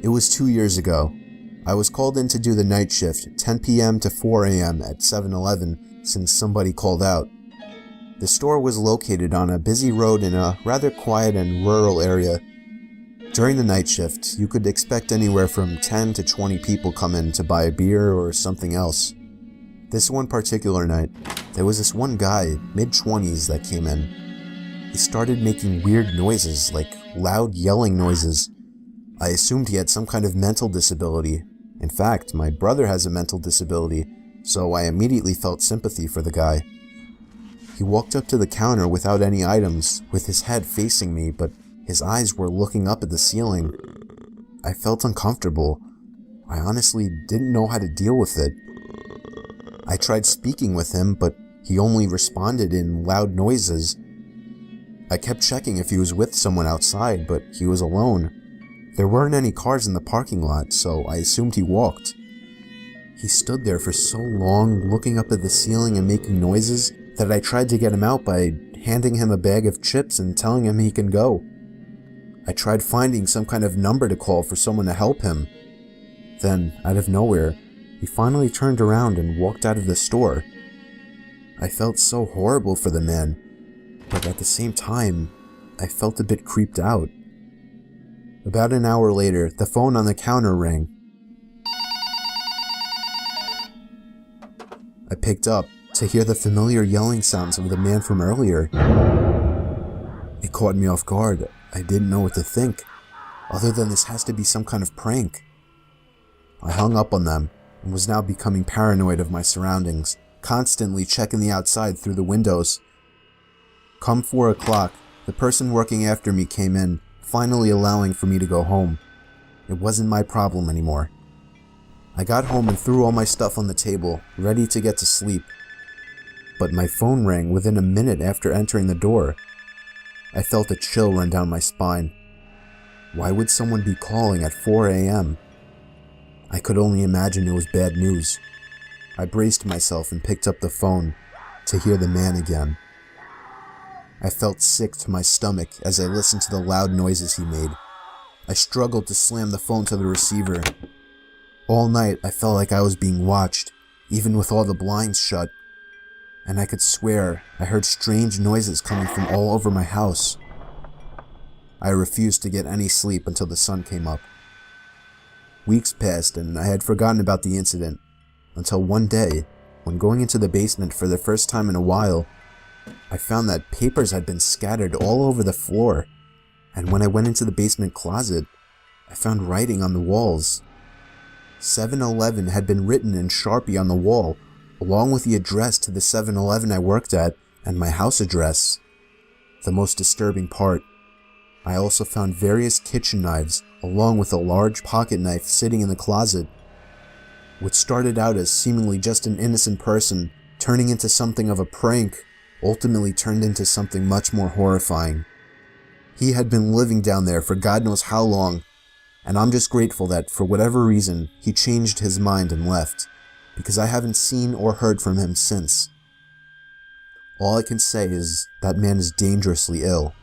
It was 2 years ago. I was called in to do the night shift, 10 p.m. to 4 a.m. at 7-Eleven, since somebody called out. The store was located on a busy road in a rather quiet and rural area. During the night shift, you could expect anywhere from 10 to 20 people come in to buy a beer or something else. This one particular night, there was this one guy, mid-20s, that came in. He started making weird noises, like loud yelling noises. I assumed he had some kind of mental disability. In fact, my brother has a mental disability, so I immediately felt sympathy for the guy. He walked up to the counter without any items, with his head facing me, but his eyes were looking up at the ceiling. I felt uncomfortable. I honestly didn't know how to deal with it. I tried speaking with him, but he only responded in loud noises. I kept checking if he was with someone outside, but he was alone. There weren't any cars in the parking lot, so I assumed he walked. He stood there for so long, looking up at the ceiling and making noises, that I tried to get him out by handing him a bag of chips and telling him he can go. I tried finding some kind of number to call for someone to help him. Then, out of nowhere, he finally turned around and walked out of the store. I felt so horrible for the man, but at the same time, I felt a bit creeped out. About an hour later, the phone on the counter rang. I picked up to hear the familiar yelling sounds of the man from earlier. It caught me off guard. I didn't know what to think, other than this has to be some kind of prank. I hung up on them and was now becoming paranoid of my surroundings, constantly checking the outside through the windows. Come 4 o'clock, the person working after me came in, finally allowing for me to go home. It wasn't my problem anymore. I got home and threw all my stuff on the table, ready to get to sleep. But my phone rang within a minute after entering the door. I felt a chill run down my spine. Why would someone be calling at 4 a.m.? I could only imagine it was bad news. I braced myself and picked up the phone to hear the man again. I felt sick to my stomach as I listened to the loud noises he made. I struggled to slam the phone to the receiver. All night I felt like I was being watched, even with all the blinds shut. And I could swear I heard strange noises coming from all over my house. I refused to get any sleep until the sun came up. Weeks passed and I had forgotten about the incident, until one day, when going into the basement for the first time in a while, I found that papers had been scattered all over the floor, and when I went into the basement closet, I found writing on the walls. 7-Eleven had been written in Sharpie on the wall, along with the address to the 7-Eleven I worked at and my house address. The most disturbing part, I also found various kitchen knives along with a large pocket knife sitting in the closet. What started out as seemingly just an innocent person turning into something of a prank ultimately turned into something much more horrifying. He had been living down there for God knows how long, and I'm just grateful that for whatever reason he changed his mind and left, because I haven't seen or heard from him since. All I can say is that man is dangerously ill.